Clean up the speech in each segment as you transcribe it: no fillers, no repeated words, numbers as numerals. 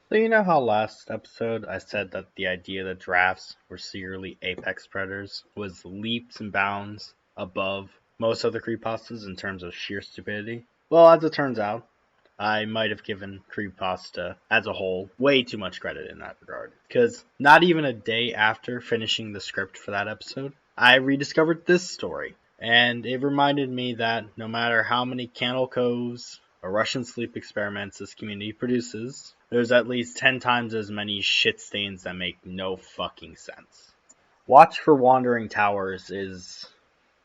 So you know how last episode I said that the idea that giraffes were secretly apex predators was leaps and bounds above most other creepypastas in terms of sheer stupidity? Well, as it turns out, I might have given creepypasta as a whole way too much credit in that regard. Because not even a day after finishing the script for that episode, I rediscovered this story. And it reminded me that no matter how many Candle Coves or Russian sleep experiments this community produces, there's at least 10 times as many shit stains that make no fucking sense. Watch for Wandering Towers is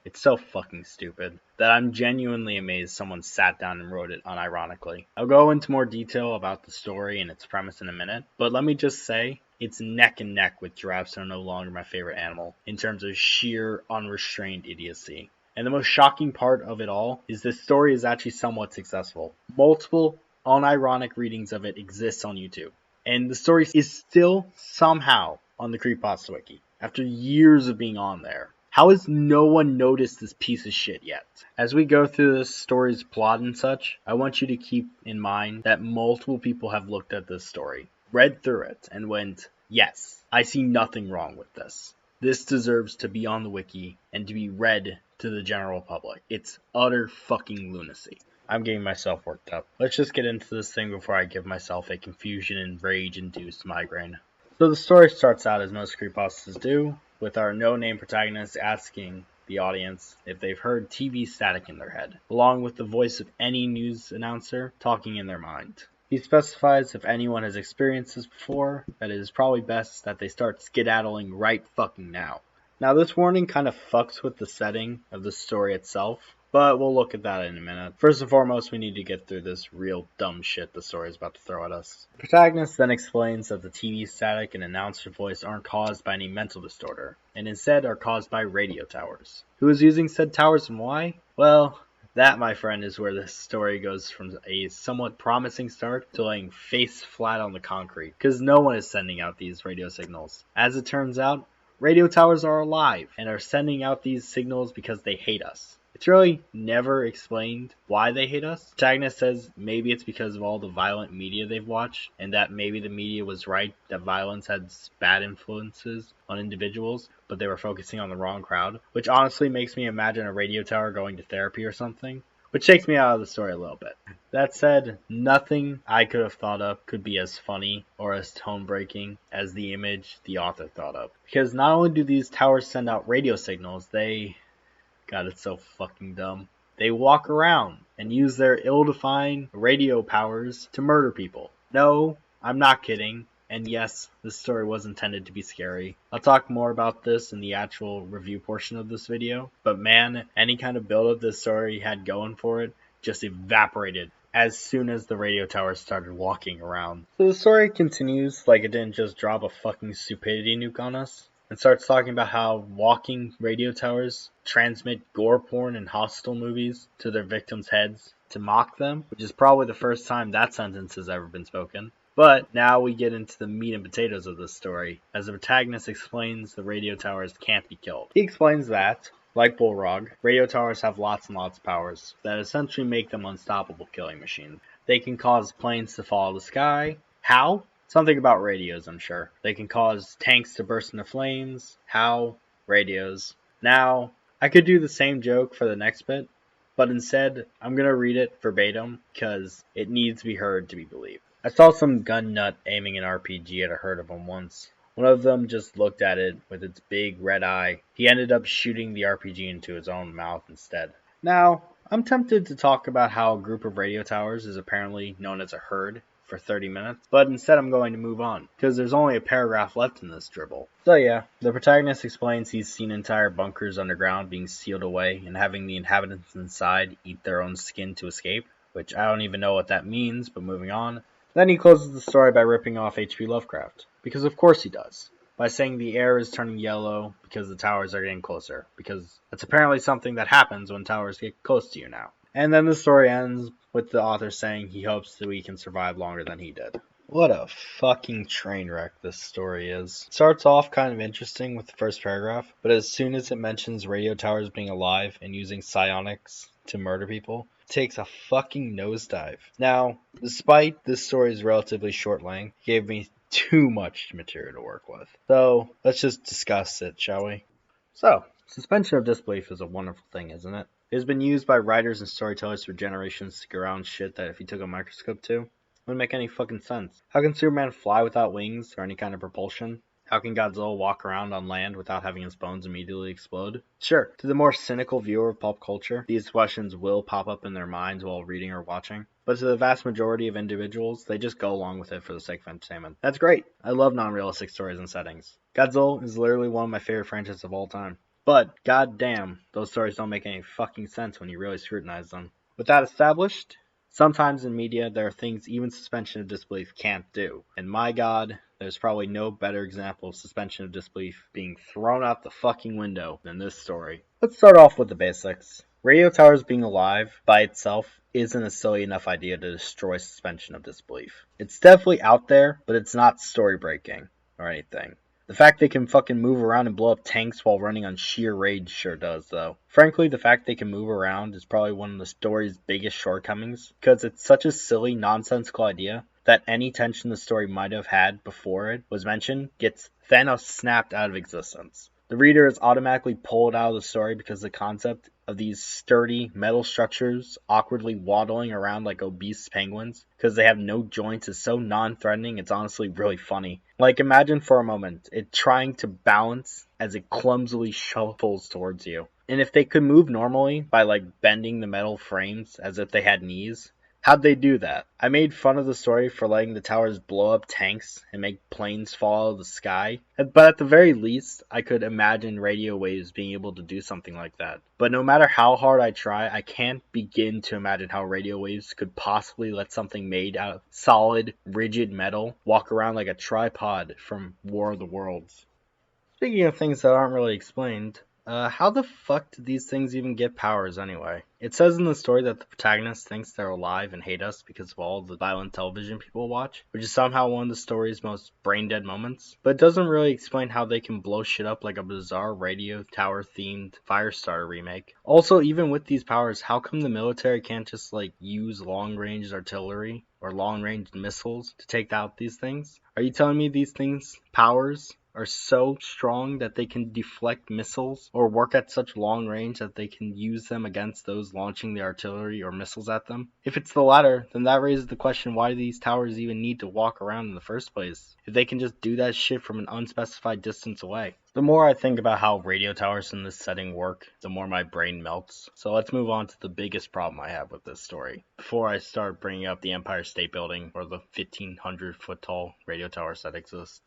it's so fucking stupid that I'm genuinely amazed someone sat down and wrote it unironically. I'll go into more detail about the story and its premise in a minute, but let me just say it's neck and neck with giraffes are no longer my favorite animal in terms of sheer unrestrained idiocy. And the most shocking part of it all is this story is actually somewhat successful. Multiple unironic readings of it exist on YouTube. And the story is still somehow on the Creepypasta Wiki after years of being on there. How has no one noticed this piece of shit yet? As we go through this story's plot and such, I want you to keep in mind that multiple people have looked at this story, read through it, and went, yes, I see nothing wrong with this. This deserves to be on the wiki and to be read to the general public. It's utter fucking lunacy. I'm getting myself worked up. Let's just get into this thing before I give myself a confusion and rage induced migraine. So the story starts out as most creepypastas do, with our no-name protagonist asking the audience if they've heard TV static in their head, along with the voice of any news announcer talking in their mind. He specifies if anyone has experienced this before, that it is probably best that they start skedaddling right fucking now. Now this warning kind of fucks with the setting of the story itself, but we'll look at that in a minute. First and foremost, we need to get through this real dumb shit the story is about to throw at us. The protagonist then explains that the TV static and announcer voice aren't caused by any mental disorder, and instead are caused by radio towers. Who is using said towers and why? Well, that, my friend, is where this story goes from a somewhat promising start to laying face flat on the concrete, because no one is sending out these radio signals. As it turns out, radio towers are alive and are sending out these signals because they hate us. It's really never explained why they hate us. Protagonist says maybe it's because of all the violent media they've watched, and that maybe the media was right that violence had bad influences on individuals, but they were focusing on the wrong crowd, which honestly makes me imagine a radio tower going to therapy or something, which takes me out of the story a little bit. That said, nothing I could have thought of could be as funny or as tone breaking as the image the author thought of. Because not only do these towers send out radio signals, God, it's so fucking dumb. They walk around and use their ill-defined radio powers to murder people. No, I'm not kidding. And yes, this story was intended to be scary. I'll talk more about this in the actual review portion of this video. But man, any kind of build-up this story had going for it just evaporated as soon as the radio towers started walking around. So the story continues like it didn't just drop a fucking stupidity nuke on us, and starts talking about how walking radio towers transmit gore porn and hostile movies to their victims' heads to mock them, which is probably the first time that sentence has ever been spoken. But now we get into the meat and potatoes of this story, as the protagonist explains the radio towers can't be killed. He explains that, like Bullrog, radio towers have lots and lots of powers that essentially make them unstoppable killing machines. They can cause planes to fall out of the sky. How? Something about radios, I'm sure. They can cause tanks to burst into flames. How? Radios. Now, I could do the same joke for the next bit, but instead, I'm gonna read it verbatim because it needs to be heard to be believed. I saw some gun nut aiming an RPG at a herd of them once. One of them just looked at it with its big red eye. He ended up shooting the RPG into his own mouth instead. Now, I'm tempted to talk about how a group of radio towers is apparently known as a herd for 30 minutes, but instead I'm going to move on, because there's only a paragraph left in this dribble. So yeah, the protagonist explains he's seen entire bunkers underground being sealed away and having the inhabitants inside eat their own skin to escape, which I don't even know what that means, but moving on. Then he closes the story by ripping off H.P. Lovecraft, because of course he does, by saying the air is turning yellow because the towers are getting closer, because that's apparently something that happens when towers get close to you now. And then the story ends with the author saying he hopes that we can survive longer than he did. What a fucking train wreck this story is. It starts off kind of interesting with the first paragraph, but as soon as it mentions radio towers being alive and using psionics to murder people, takes a fucking nosedive. Now, despite this story's relatively short length, it gave me too much material to work with. So, let's just discuss it, shall we? So, suspension of disbelief is a wonderful thing, isn't it? It has been used by writers and storytellers for generations to get around shit that if you took a microscope to, wouldn't make any fucking sense. How can Superman fly without wings or any kind of propulsion? How can Godzilla walk around on land without having his bones immediately explode? Sure, to the more cynical viewer of pop culture, these questions will pop up in their minds while reading or watching. But to the vast majority of individuals, they just go along with it for the sake of entertainment. That's great. I love non-realistic stories and settings. Godzilla is literally one of my favorite franchises of all time. But, goddamn, those stories don't make any fucking sense when you really scrutinize them. With that established, sometimes in media there are things even suspension of disbelief can't do. And my god, there's probably no better example of suspension of disbelief being thrown out the fucking window than this story. Let's start off with the basics. Radio towers being alive by itself isn't a silly enough idea to destroy suspension of disbelief. It's definitely out there, but it's not story breaking or anything. The fact they can fucking move around and blow up tanks while running on sheer rage sure does, though. Frankly, the fact they can move around is probably one of the story's biggest shortcomings, because it's such a silly, nonsensical idea that any tension the story might have had before it was mentioned gets Thanos snapped out of existence. The reader is automatically pulled out of the story because the concept of these sturdy metal structures awkwardly waddling around like obese penguins because they have no joints is so non-threatening it's honestly really funny. Like, imagine for a moment it trying to balance as it clumsily shuffles towards you. And if they could move normally by like bending the metal frames as if they had knees, how'd they do that? I made fun of the story for letting the towers blow up tanks and make planes fall out of the sky, but at the very least, I could imagine radio waves being able to do something like that. But no matter how hard I try, I can't begin to imagine how radio waves could possibly let something made out of solid, rigid metal walk around like a tripod from War of the Worlds. Speaking of things that aren't really explained, how the fuck did these things even get powers anyway? It says in the story that the protagonist thinks they're alive and hate us because of all the violent television people watch, which is somehow one of the story's most brain-dead moments, but it doesn't really explain how they can blow shit up like a bizarre radio tower-themed Firestarter remake. Also, even with these powers, how come the military can't just, like, use long-range artillery or long-range missiles to take out these things? Are you telling me these things' powers are so strong that they can deflect missiles or work at such long range that they can use them against those launching the artillery or missiles at them? If it's the latter, then that raises the question why do these towers even need to walk around in the first place, if they can just do that shit from an unspecified distance away? The more I think about how radio towers in this setting work, the more my brain melts. So let's move on to the biggest problem I have with this story, before I start bringing up the Empire State Building or the 1,500 foot tall radio towers that exist.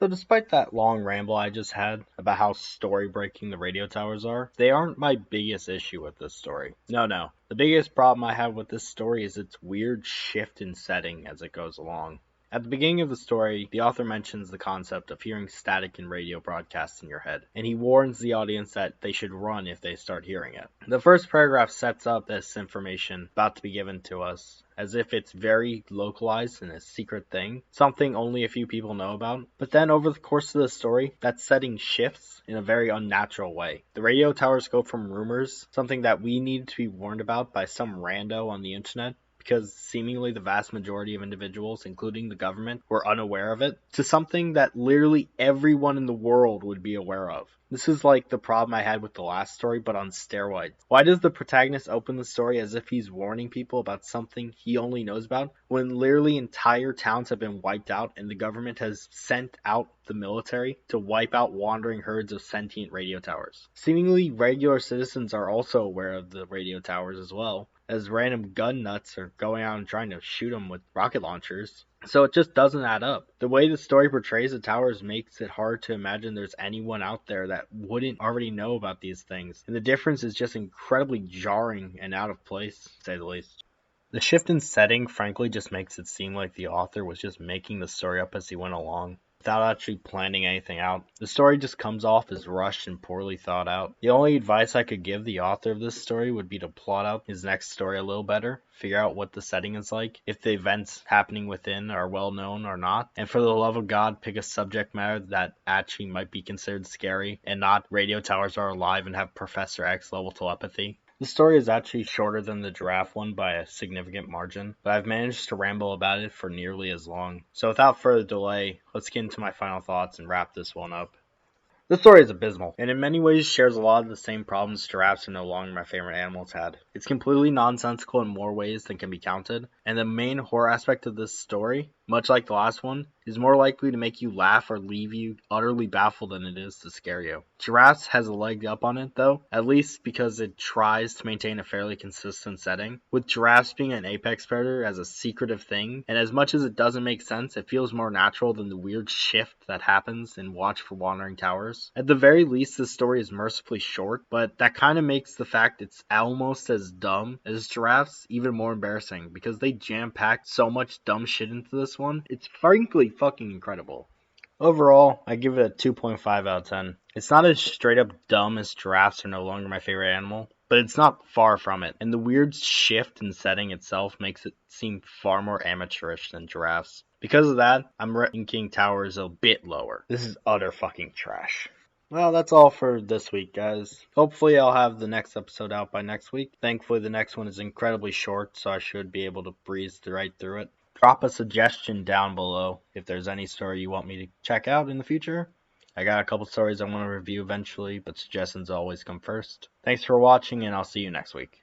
So despite that long ramble I just had about how story-breaking the radio towers are, they aren't my biggest issue with this story. No. The biggest problem I have with this story is its weird shift in setting as it goes along. At the beginning of the story, the author mentions the concept of hearing static in radio broadcasts in your head, and he warns the audience that they should run if they start hearing it. The first paragraph sets up this information about to be given to us as if it's very localized and a secret thing, something only a few people know about. But then over the course of the story, that setting shifts in a very unnatural way. The radio towers go from rumors, something that we need to be warned about by some rando on the internet, because seemingly the vast majority of individuals, including the government, were unaware of it, to something that literally everyone in the world would be aware of. This is like the problem I had with the last story, but on steroids. Why does the protagonist open the story as if he's warning people about something he only knows about, when literally entire towns have been wiped out and the government has sent out the military to wipe out wandering herds of sentient radio towers? Seemingly regular citizens are also aware of the radio towers as well, as random gun nuts are going out and trying to shoot them with rocket launchers. So it just doesn't add up. The way the story portrays the towers makes it hard to imagine there's anyone out there that wouldn't already know about these things. And the difference is just incredibly jarring and out of place, to say the least. The shift in setting frankly just makes it seem like the author was just making the story up as he went along, without actually planning anything out. The story just comes off as rushed and poorly thought out. The only advice I could give the author of this story would be to plot out his next story a little better, figure out what the setting is like, if the events happening within are well known or not, and for the love of God, pick a subject matter that actually might be considered scary, and not radio towers are alive and have Professor X level telepathy. The story is actually shorter than the giraffe one by a significant margin, but I've managed to ramble about it for nearly as long. So without further delay, let's get into my final thoughts and wrap this one up. The story is abysmal, and in many ways shares a lot of the same problems giraffes are no longer my favorite animals had. It's completely nonsensical in more ways than can be counted, and the main horror aspect of this story, much like the last one, is more likely to make you laugh or leave you utterly baffled than it is to scare you. Giraffes has a leg up on it, though, at least because it tries to maintain a fairly consistent setting. With giraffes being an apex predator as a secretive thing, and as much as it doesn't make sense, it feels more natural than the weird shift that happens in Watch for Wandering Towers. At the very least, this story is mercifully short, but that kind of makes the fact it's almost as dumb as giraffes even more embarrassing, because they jam-packed so much dumb shit into this one. It's frankly fucking incredible. Overall, I give it a 2.5 out of 10. It's not as straight up dumb as giraffes are no longer my favorite animal, but it's not far from it, and the weird shift in setting itself makes it seem far more amateurish than giraffes. Because of that, I'm ranking Towers a bit lower. This is utter fucking trash. Well, that's all for this week, guys. Hopefully, I'll have the next episode out by next week. Thankfully, the next one is incredibly short, so I should be able to breeze right through it. Drop a suggestion down below if there's any story you want me to check out in the future. I got a couple stories I want to review eventually, but suggestions always come first. Thanks for watching, and I'll see you next week.